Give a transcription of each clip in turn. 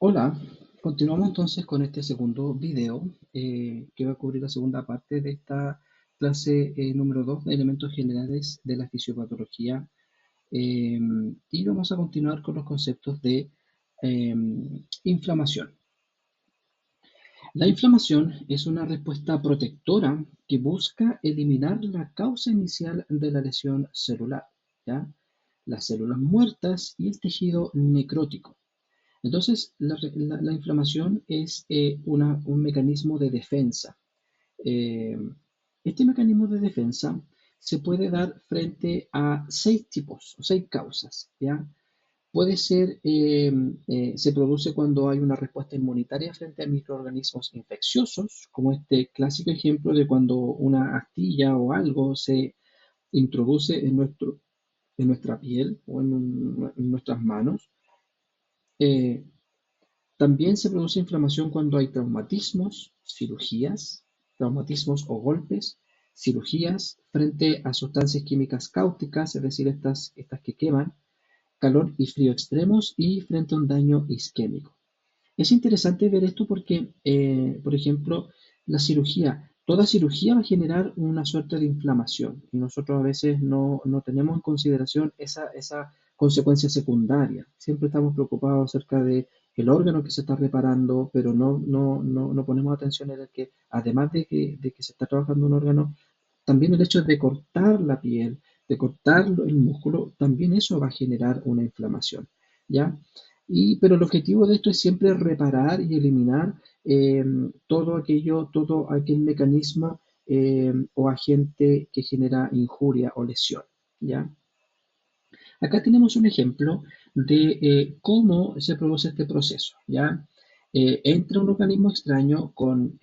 Hola, continuamos entonces con este segundo video que va a cubrir la segunda parte de esta clase número 2 de elementos generales de la fisiopatología eh, y vamos a continuar con los conceptos de eh, inflamación. La inflamación es una respuesta protectora que busca eliminar la causa inicial de la lesión celular, ¿ya? Las células muertas y el tejido necrótico. Entonces, la inflamación es un mecanismo de defensa. Eh, este mecanismo de defensa se puede dar frente a seis tipos o seis causas, ¿ya? Puede ser, se produce cuando hay una respuesta inmunitaria frente a microorganismos infecciosos, como este clásico ejemplo de cuando una astilla o algo se introduce en nuestra piel o en nuestras manos. Eh, También se produce inflamación cuando hay traumatismos, cirugías, traumatismos o golpes, cirugías frente a sustancias químicas cáusticas, es decir, estas que queman, calor y frío extremos y frente a un daño isquémico. Es interesante ver esto porque, por ejemplo, toda cirugía va a generar una suerte de inflamación y nosotros a veces no tenemos en consideración esa consecuencia secundaria. Siempre estamos preocupados acerca de el órgano que se está reparando, pero no ponemos atención en el que, además de que se está trabajando un órgano, también el hecho de cortar la piel, de cortar el músculo, también eso va a generar una inflamación, ¿ya? Pero el objetivo de esto es siempre reparar y eliminar todo aquel mecanismo o agente que genera injuria o lesión, ¿ya? Acá tenemos un ejemplo de cómo se produce este proceso, ¿ya? Entra un organismo extraño con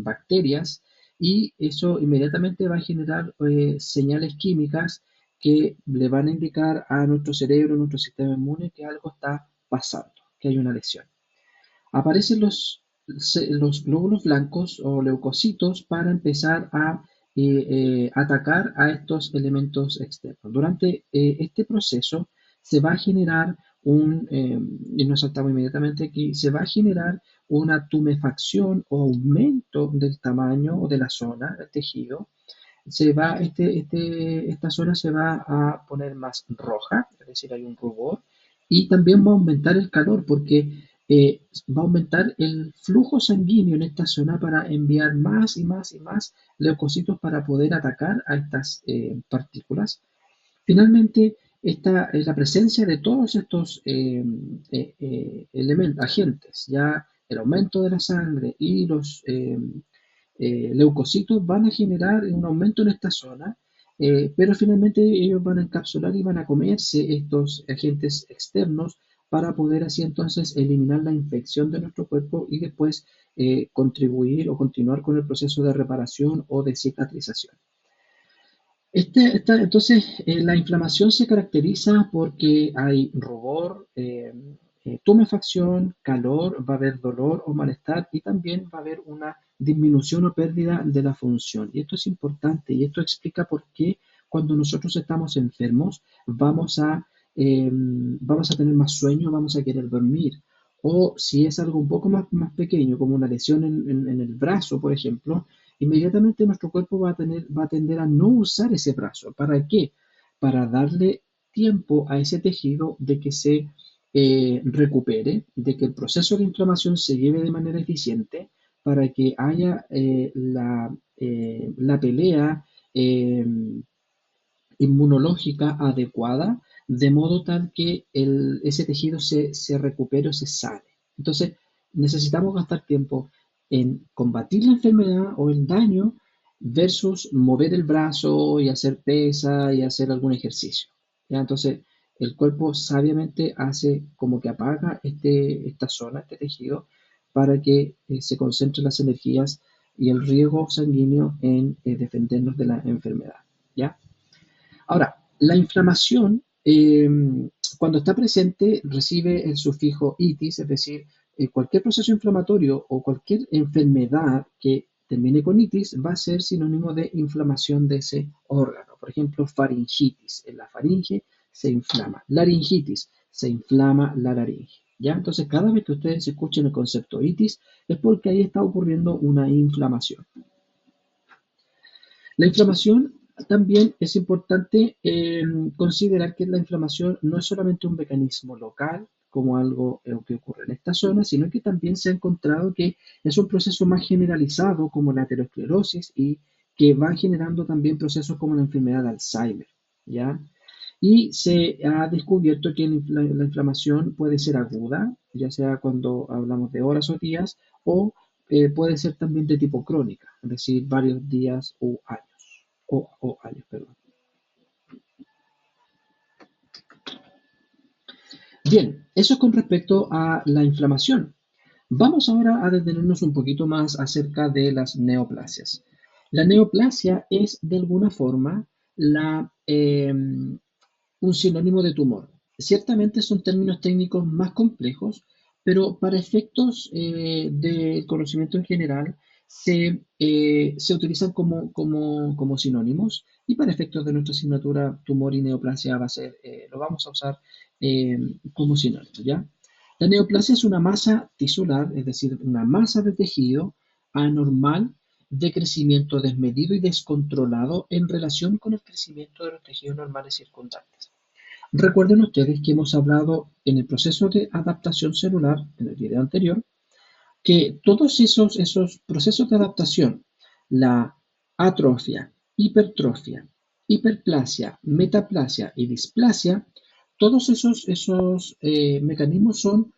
bacterias y eso inmediatamente va a generar señales químicas que le van a indicar a nuestro cerebro, a nuestro sistema inmune que algo está pasando, que hay una lesión. Aparecen los glóbulos blancos o leucocitos para empezar a atacar a estos elementos externos. Durante este proceso se va a generar y nos saltamos inmediatamente aquí, se va a generar una tumefacción o aumento del tamaño o de la zona del tejido. Esta zona se va a poner más roja, es decir, hay un rubor, y también va a aumentar el calor porque va a aumentar el flujo sanguíneo en esta zona para enviar más y más y más leucocitos para poder atacar a estas partículas. Finalmente, la presencia de todos estos elementos, agentes, ya el aumento de la sangre y los leucocitos van a generar un aumento en esta zona, pero finalmente ellos van a encapsular y van a comerse estos agentes externos para poder así entonces eliminar la infección de nuestro cuerpo y después contribuir o continuar con el proceso de reparación o de cicatrización. Entonces, la inflamación se caracteriza porque hay rubor, tumefacción, calor, va a haber dolor o malestar y también va a haber una disminución o pérdida de la función. Y esto es importante y esto explica por qué cuando nosotros estamos enfermos vamos a tener más sueño, vamos a querer dormir. O si es algo un poco más pequeño, como una lesión en el brazo, por ejemplo, inmediatamente nuestro cuerpo va a tender a no usar ese brazo. ¿Para qué? Para darle tiempo a ese tejido de que se recupere, de que el proceso de inflamación se lleve de manera eficiente, para que haya la pelea eh, inmunológica adecuada, de modo tal que ese tejido se recupere o se sane. Entonces, necesitamos gastar tiempo en combatir la enfermedad o el daño versus mover el brazo y hacer pesa y hacer algún ejercicio. ¿Ya? Entonces, el cuerpo sabiamente hace como que apaga esta zona, este tejido, para que se concentren las energías y el riego sanguíneo en defendernos de la enfermedad. ¿Ya? Ahora, la inflamación, cuando está presente, recibe el sufijo itis, es decir, cualquier proceso inflamatorio o cualquier enfermedad que termine con itis va a ser sinónimo de inflamación de ese órgano. Por ejemplo, faringitis, en la faringe se inflama. Laringitis, se inflama la laringe. ¿Ya? Entonces, cada vez que ustedes escuchen el concepto itis, es porque ahí está ocurriendo una inflamación. La inflamación también es importante considerar que la inflamación no es solamente un mecanismo local, como algo que ocurre en esta zona, sino que también se ha encontrado que es un proceso más generalizado como la aterosclerosis y que va generando también procesos como la enfermedad de Alzheimer, ¿ya? Y se ha descubierto que la inflamación puede ser aguda, ya sea cuando hablamos de horas o días, o puede ser también de tipo crónica, es decir, varios días o años, o años, perdón. Bien, eso es con respecto a la inflamación. Vamos ahora a detenernos un poquito más acerca de las neoplasias. La neoplasia es de alguna forma un sinónimo de tumor. Ciertamente son términos técnicos más complejos, pero para efectos del conocimiento en general se utilizan como sinónimos y para efectos de nuestra asignatura tumor y neoplasia lo vamos a usar eh, como sinónimos, ¿ya? La neoplasia es una masa tisular, es decir, una masa de tejido anormal de crecimiento desmedido y descontrolado en relación con el crecimiento de los tejidos normales circundantes. Recuerden ustedes que hemos hablado en el proceso de adaptación celular, en el video anterior, que todos esos procesos de adaptación, la atrofia, hipertrofia, hiperplasia, metaplasia y displasia, todos esos mecanismos son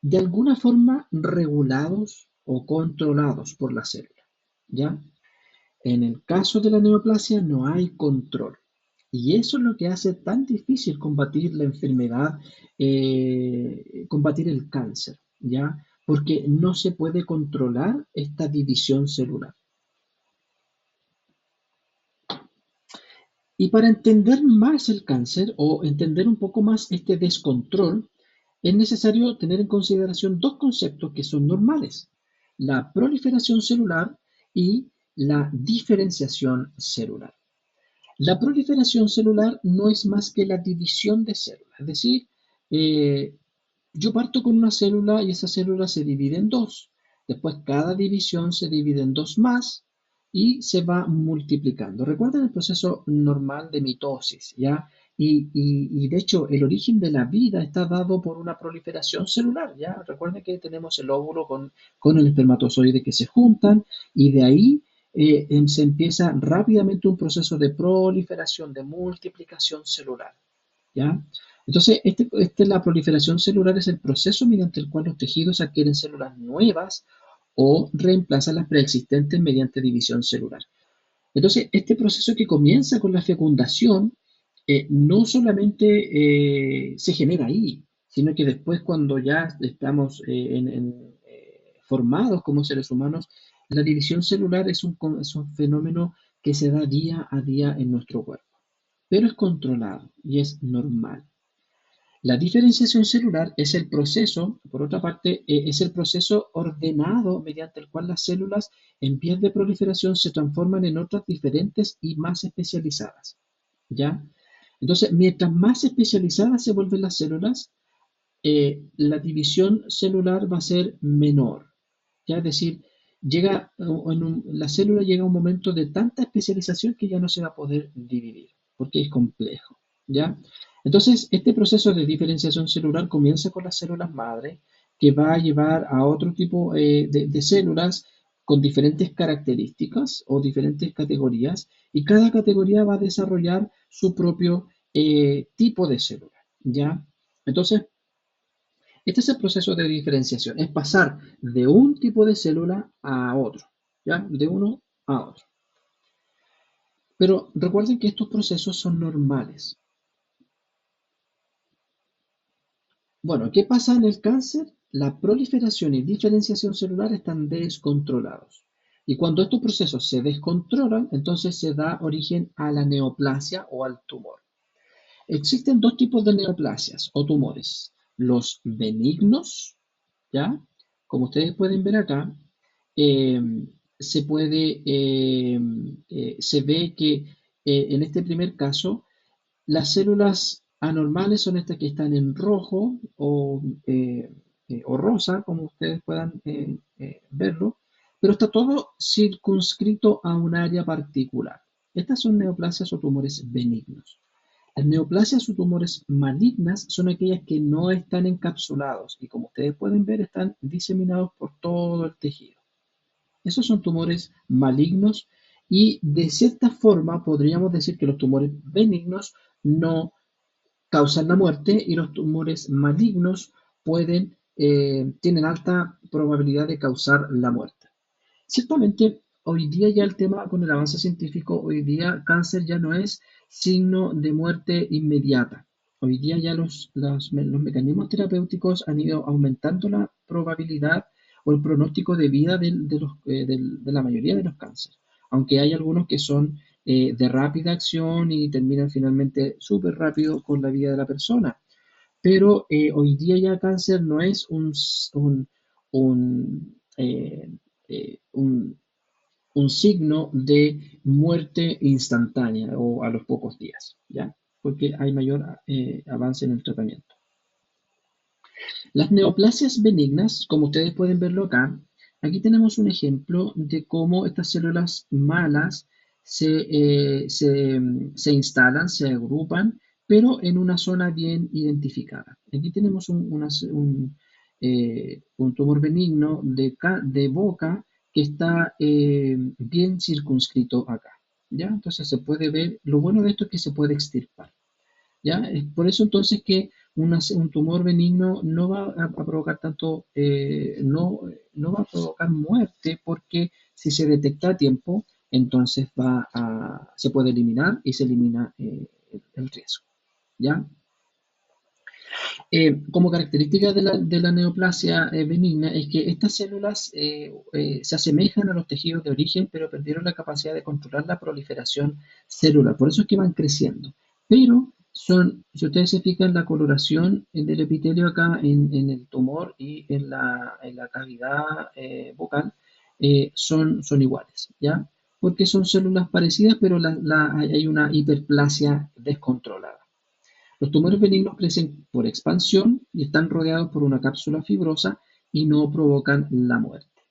de alguna forma regulados o controlados por la célula, ¿ya? En el caso de la neoplasia no hay control. Y eso es lo que hace tan difícil combatir la enfermedad, combatir el cáncer, ¿ya? Porque no se puede controlar esta división celular. Y para entender más el cáncer o entender un poco más este descontrol, es necesario tener en consideración dos conceptos que son normales: la proliferación celular y la diferenciación celular. La proliferación celular no es más que la división de células, es decir, eh, yo parto con una célula y esa célula se divide en dos. Después cada división se divide en dos más y se va multiplicando. Recuerden el proceso normal de mitosis, ¿ya? Y de hecho el origen de la vida está dado por una proliferación celular, ¿ya? Recuerden que tenemos el óvulo con el espermatozoide que se juntan y de ahí se empieza rápidamente un proceso de proliferación, de multiplicación celular, ¿ya? Entonces, la proliferación celular es el proceso mediante el cual los tejidos adquieren células nuevas o reemplazan las preexistentes mediante división celular. Entonces, este proceso que comienza con la fecundación no solamente se genera ahí, sino que después cuando ya estamos formados como seres humanos, la división celular es un fenómeno que se da día a día en nuestro cuerpo, pero es controlado y es normal. La diferenciación celular es el proceso, por otra parte, es el proceso ordenado mediante el cual las células en vías de proliferación se transforman en otras diferentes y más especializadas, ¿ya? Entonces, mientras más especializadas se vuelven las células, la división celular va a ser menor, ¿ya? Es decir, la célula llega a un momento de tanta especialización que ya no se va a poder dividir, porque es complejo, ¿ya? Entonces, este proceso de diferenciación celular comienza con las células madre, que va a llevar a otro tipo de células con diferentes características o diferentes categorías, y cada categoría va a desarrollar su propio tipo de célula, ¿ya? Entonces, este es el proceso de diferenciación, es pasar de un tipo de célula a otro, ¿ya? De uno a otro. Pero recuerden que estos procesos son normales. Bueno, ¿qué pasa en el cáncer? La proliferación y diferenciación celular están descontrolados. Y cuando estos procesos se descontrolan, entonces se da origen a la neoplasia o al tumor. Existen dos tipos de neoplasias o tumores: los benignos, ¿ya? Como ustedes pueden ver acá, eh, se ve que en este primer caso las células Anormales son estas que están en rojo o rosa, como ustedes puedan verlo, pero está todo circunscrito a un área particular. Estas son neoplasias o tumores benignos. Las neoplasias o tumores malignas son aquellas que no están encapsulados y, como ustedes pueden ver, están diseminados por todo el tejido. Esos son tumores malignos y de cierta forma podríamos decir que los tumores benignos no causan la muerte y los tumores malignos tienen alta probabilidad de causar la muerte. Ciertamente, hoy día ya el tema con el avance científico, hoy día cáncer ya no es signo de muerte inmediata. Hoy día ya los mecanismos terapéuticos han ido aumentando la probabilidad o el pronóstico de vida de la mayoría de los cánceres, aunque hay algunos que son de rápida acción y terminan finalmente súper rápido con la vida de la persona. Pero hoy día ya cáncer no es un, un signo de muerte instantánea o a los pocos días, ¿ya? Porque hay mayor avance en el tratamiento. Las neoplasias benignas, como ustedes pueden verlo acá, aquí tenemos un ejemplo de cómo estas células malas se instalan, se agrupan, pero en una zona bien identificada. Aquí tenemos un tumor benigno de boca que está bien circunscrito acá. ¿Ya? Entonces se puede ver, lo bueno de esto es que se puede extirpar. ¿Ya? Es por eso entonces que un tumor benigno no va a provocar tanto, no va a provocar muerte porque si se detecta a tiempo, entonces se puede eliminar y se elimina el riesgo. ¿Ya? Como característica de la neoplasia benigna es que estas células se asemejan a los tejidos de origen, pero perdieron la capacidad de controlar la proliferación celular. Por eso es que van creciendo. Pero si ustedes se fijan, la coloración del epitelio acá en el tumor y en la cavidad bucal son iguales, ¿ya? Porque son células parecidas, pero hay una hiperplasia descontrolada. Los tumores benignos crecen por expansión y están rodeados por una cápsula fibrosa y no provocan la muerte.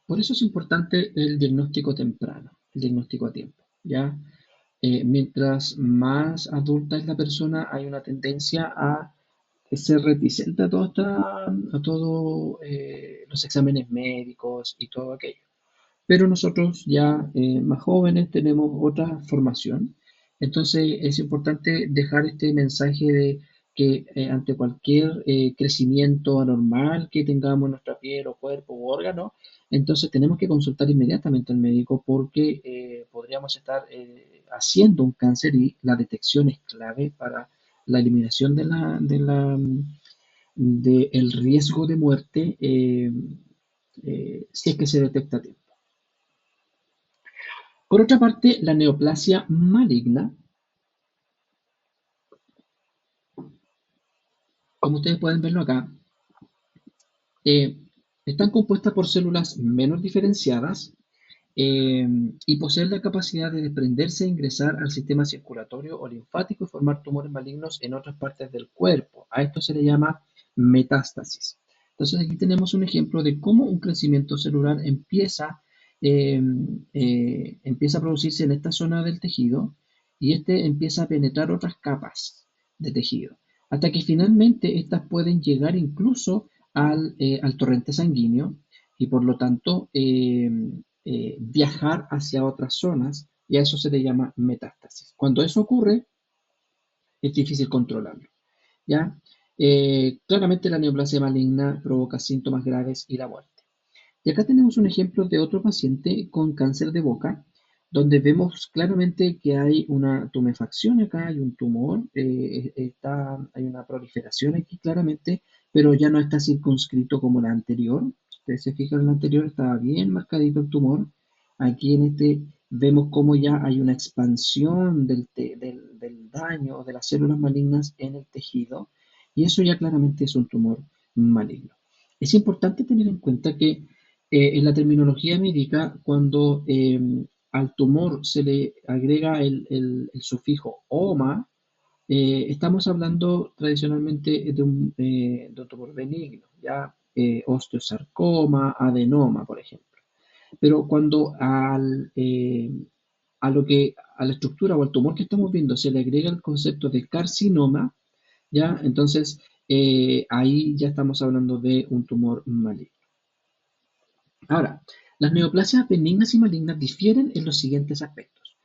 Por eso es importante el diagnóstico temprano, el diagnóstico a tiempo, ¿ya? Mientras más adulta es la persona, hay una tendencia a ser reticente a todos los exámenes médicos y todo aquello. Pero nosotros ya más jóvenes tenemos otra formación. Entonces es importante dejar este mensaje de que ante cualquier crecimiento anormal que tengamos en nuestra piel o cuerpo u órgano, entonces tenemos que consultar inmediatamente al médico porque podríamos estar haciendo un cáncer y la detección es clave para la eliminación del riesgo de muerte si es que se detecta a tiempo. Por otra parte, la neoplasia maligna, como ustedes pueden verlo acá, eh, están compuestas por células menos diferenciadas eh, y poseen la capacidad de desprenderse e ingresar al sistema circulatorio o linfático y formar tumores malignos en otras partes del cuerpo. A esto se le llama metástasis. Entonces aquí tenemos un ejemplo de cómo un crecimiento celular eh, empieza a producirse en esta zona del tejido y este empieza a penetrar otras capas de tejido, hasta que finalmente estas pueden llegar incluso al torrente sanguíneo y por lo tanto viajar hacia otras zonas y a eso se le llama metástasis. Cuando eso ocurre, es difícil controlarlo, ¿ya? Claramente la neoplasia maligna provoca síntomas graves y la muerte. Y acá tenemos un ejemplo de otro paciente con cáncer de boca, donde vemos claramente que hay una tumefacción acá, hay un tumor, hay una proliferación aquí claramente, pero ya no está circunscrito como la anterior. Ustedes se fijan, en la anterior estaba bien marcadito el tumor. Aquí en este vemos cómo ya hay una expansión del daño de las células malignas en el tejido, y eso ya claramente es un tumor maligno. Es importante tener en cuenta que en la terminología médica, cuando al tumor se le agrega el sufijo oma, Estamos hablando tradicionalmente de un tumor benigno, ya osteosarcoma, adenoma, por ejemplo. Pero cuando a la estructura o al tumor que estamos viendo se le agrega el concepto de carcinoma, ya, entonces ahí ya estamos hablando de un tumor maligno. Ahora, las neoplasias benignas y malignas difieren en los siguientes aspectos: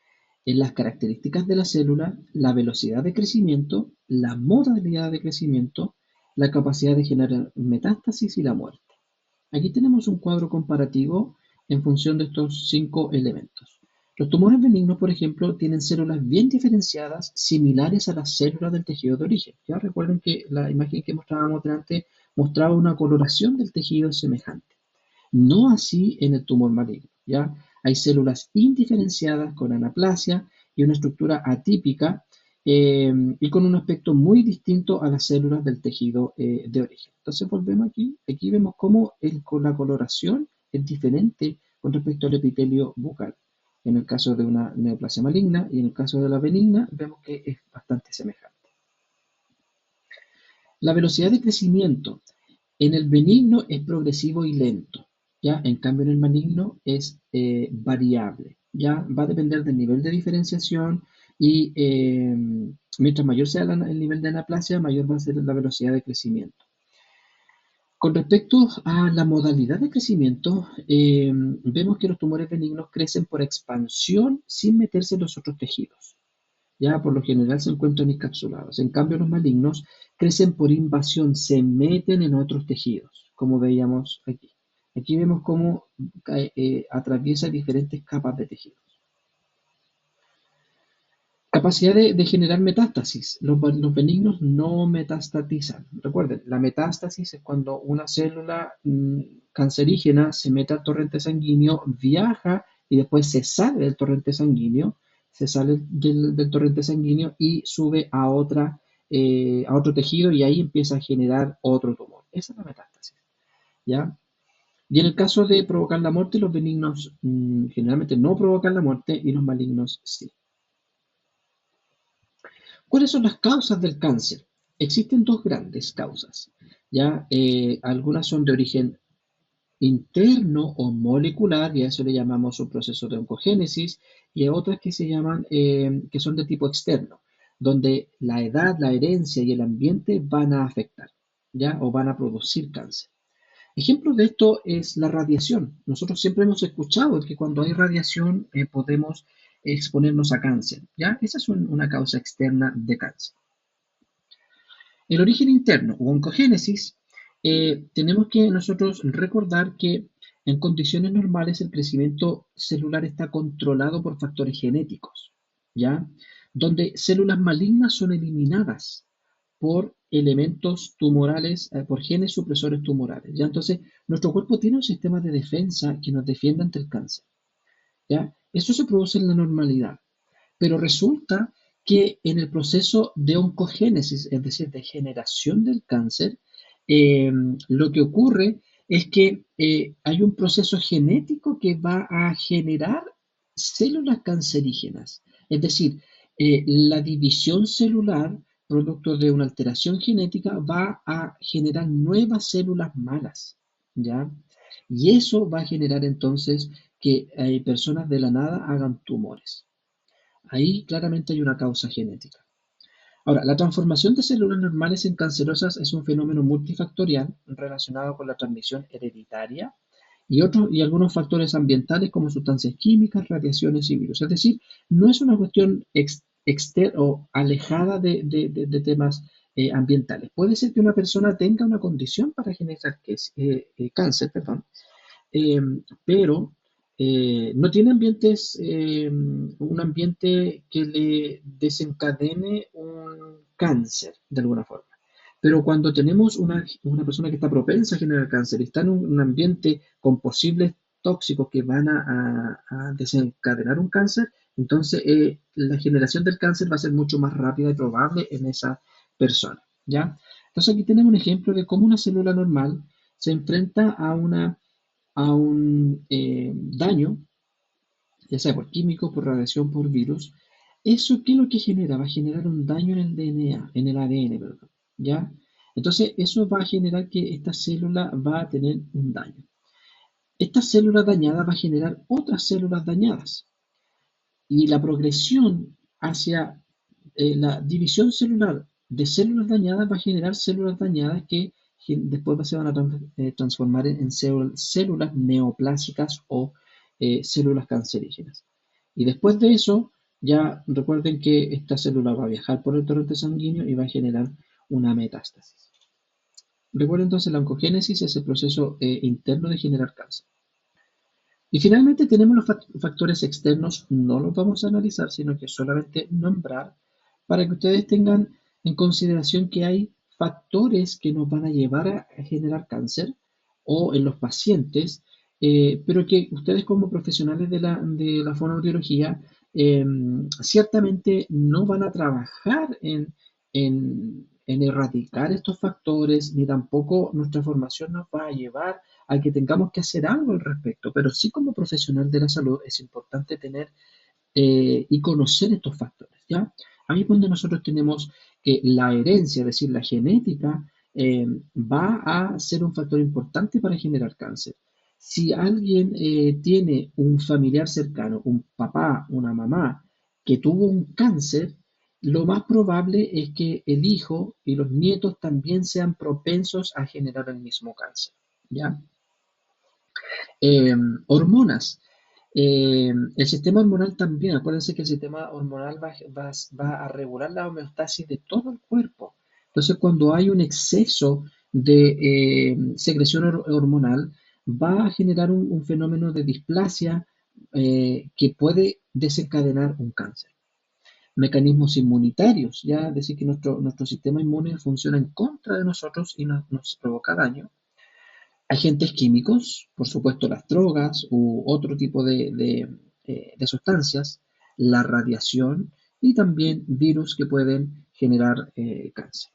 en las características de la célula, la velocidad de crecimiento, la modalidad de crecimiento, la capacidad de generar metástasis y la muerte. Aquí tenemos un cuadro comparativo en función de estos 5 elementos. Los tumores benignos, por ejemplo, tienen células bien diferenciadas, similares a las células del tejido de origen. Ya recuerden que la imagen que mostrábamos delante mostraba una coloración del tejido semejante. No así en el tumor maligno, ¿ya? Hay células indiferenciadas con anaplasia y una estructura atípica y con un aspecto muy distinto a las células del tejido de origen. Entonces volvemos aquí vemos cómo con la coloración es diferente con respecto al epitelio bucal. En el caso de una neoplasia maligna y en el caso de la benigna vemos que es bastante semejante. La velocidad de crecimiento en el benigno es progresivo y lento, ¿ya? En cambio, en el maligno es variable, ¿ya? Va a depender del nivel de diferenciación y mientras mayor sea el nivel de anaplasia, mayor va a ser la velocidad de crecimiento. Con respecto a la modalidad de crecimiento, vemos que los tumores benignos crecen por expansión sin meterse en los otros tejidos. Ya por lo general se encuentran encapsulados. En cambio, los malignos crecen por invasión, se meten en otros tejidos, como veíamos aquí. Aquí vemos cómo atraviesa diferentes capas de tejidos. Capacidad de generar metástasis. Los benignos no metastatizan. Recuerden, la metástasis es cuando una célula cancerígena se mete al torrente sanguíneo, viaja y después se sale del torrente sanguíneo, del torrente sanguíneo y sube a otro tejido y ahí empieza a generar otro tumor. Esa es la metástasis, ¿ya? Y en el caso de provocar la muerte, los benignos generalmente no provocan la muerte y los malignos sí. ¿Cuáles son las causas del cáncer? Existen dos grandes causas, ¿ya? Algunas son de origen interno o molecular, y a eso le llamamos un proceso de oncogénesis, y otras que se llaman, que son de tipo externo, donde la edad, la herencia y el ambiente van a afectar, ¿ya? O van a producir cáncer. Ejemplo de esto es la radiación. Nosotros siempre hemos escuchado que cuando hay radiación podemos exponernos a cáncer, ¿ya? Esa es una causa externa de cáncer. El origen interno o oncogénesis, tenemos que nosotros recordar que en condiciones normales el crecimiento celular está controlado por factores genéticos, ¿ya? Donde células malignas son eliminadas por elementos tumorales, por genes supresores tumorales, ¿ya? Entonces, nuestro cuerpo tiene un sistema de defensa que nos defiende ante el cáncer, ¿ya? Eso se produce en la normalidad. Pero resulta que en el proceso de oncogénesis, es decir, de generación del cáncer, lo que ocurre es que hay un proceso genético que va a generar células cancerígenas. Es decir, la división celular, producto de una alteración genética, va a generar nuevas células malas, ¿ya? Y eso va a generar entonces que personas de la nada hagan tumores. Ahí claramente hay una causa genética. Ahora, la transformación de células normales en cancerosas es un fenómeno multifactorial relacionado con la transmisión hereditaria y algunos factores ambientales como sustancias químicas, radiaciones y virus. Es decir, no es una cuestión externa o alejada de temas ambientales. Puede ser que una persona tenga una condición para generar cáncer, perdón, eh, pero no tiene un ambiente que le desencadene un cáncer de alguna forma. Pero cuando tenemos una persona que está propensa a generar cáncer y está en un ambiente con posibles tóxicos que van a desencadenar un cáncer, entonces la generación del cáncer va a ser mucho más rápida y probable en esa persona, ¿ya? Entonces aquí tenemos un ejemplo de cómo una célula normal se enfrenta a un daño, ya sea por químico, por radiación, por virus, ¿Eso qué es lo que genera? Va a generar un daño en el DNA, en el ADN, perdón, ¿ya? Entonces, eso va a generar que esta célula va a tener un daño. Esta célula dañada va a generar otras células dañadas. Y la progresión hacia la división celular de células dañadas va a generar células dañadas que después se van a transformar en células neoplásicas o células cancerígenas. Y después de eso, ya recuerden que esta célula va a viajar por el torrente sanguíneo y va a generar una metástasis. Recuerden entonces, la oncogénesis es el proceso interno de generar cáncer. Y finalmente tenemos los factores externos, no los vamos a analizar, sino que solamente nombrar para que ustedes tengan en consideración que hay factores que nos van a llevar a generar cáncer o en los pacientes, pero que ustedes como profesionales de la fonoaudiología ciertamente no van a trabajar en erradicar estos factores, ni tampoco nuestra formación nos va a llevar a que tengamos que hacer algo al respecto, pero sí como profesional de la salud es importante tener y conocer estos factores, ¿ya? Ahí es donde nosotros tenemos que la herencia, es decir, la genética, va a ser un factor importante para generar cáncer. Si alguien tiene un familiar cercano, un papá, una mamá, que tuvo un cáncer, lo más probable es que el hijo y los nietos también sean propensos a generar el mismo cáncer, ¿ya? Eh, Hormonas. El sistema hormonal también, acuérdense que el sistema hormonal va a regular la homeostasis de todo el cuerpo. Entonces, cuando hay un exceso de secreción hormonal, va a generar un fenómeno de displasia que puede desencadenar un cáncer. Mecanismos inmunitarios, ya decir que nuestro sistema inmune funciona en contra de nosotros y nos provoca daño. Agentes químicos, por supuesto las drogas u otro tipo de sustancias, la radiación y también virus que pueden generar cáncer.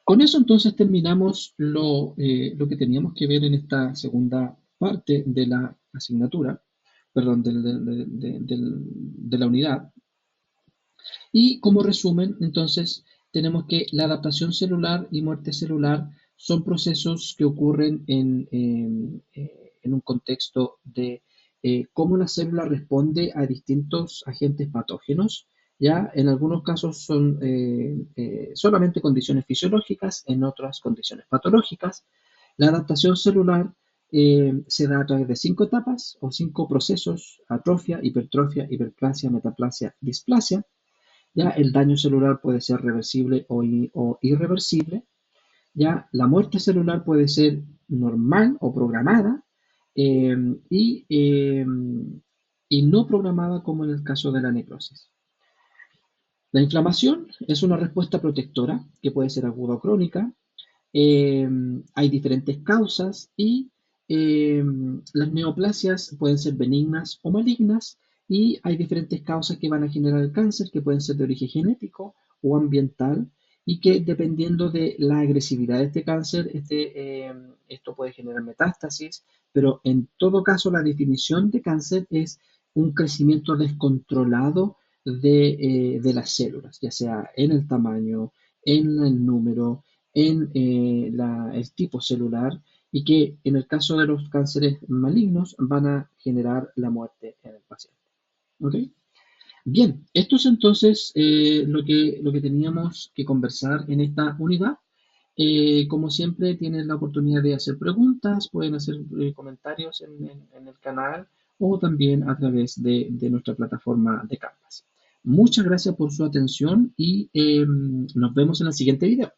Con eso entonces terminamos lo que teníamos que ver en esta segunda parte de la asignatura, perdón, de la unidad. Y como resumen, entonces, tenemos que la adaptación celular y muerte celular son procesos que ocurren en un contexto de cómo la célula responde a distintos agentes patógenos. Ya en algunos casos son solamente condiciones fisiológicas, en otras condiciones patológicas. La adaptación celular se da a través de 5 etapas o 5 procesos: atrofia, hipertrofia, hiperplasia, metaplasia, displasia. Ya el daño celular puede ser reversible o irreversible. Ya la muerte celular puede ser normal o programada eh, y, eh, y no programada, como en el caso de la necrosis. La inflamación es una respuesta protectora que puede ser aguda o crónica. Eh, Hay diferentes causas y eh, las neoplasias pueden ser benignas o malignas, y hay diferentes causas que van a generar el cáncer, que pueden ser de origen genético o ambiental, y que dependiendo de la agresividad de este cáncer, esto puede generar metástasis, pero en todo caso la definición de cáncer es un crecimiento descontrolado de las células, ya sea en el tamaño, en el número, en el tipo celular, y que en el caso de los cánceres malignos van a generar la muerte en el paciente. ¿Ok? Bien, esto es entonces lo que teníamos que conversar en esta unidad. Como siempre, tienen la oportunidad de hacer preguntas, pueden hacer comentarios en el canal o también a través de nuestra plataforma de Canvas. Muchas gracias por su atención y nos vemos en el siguiente video.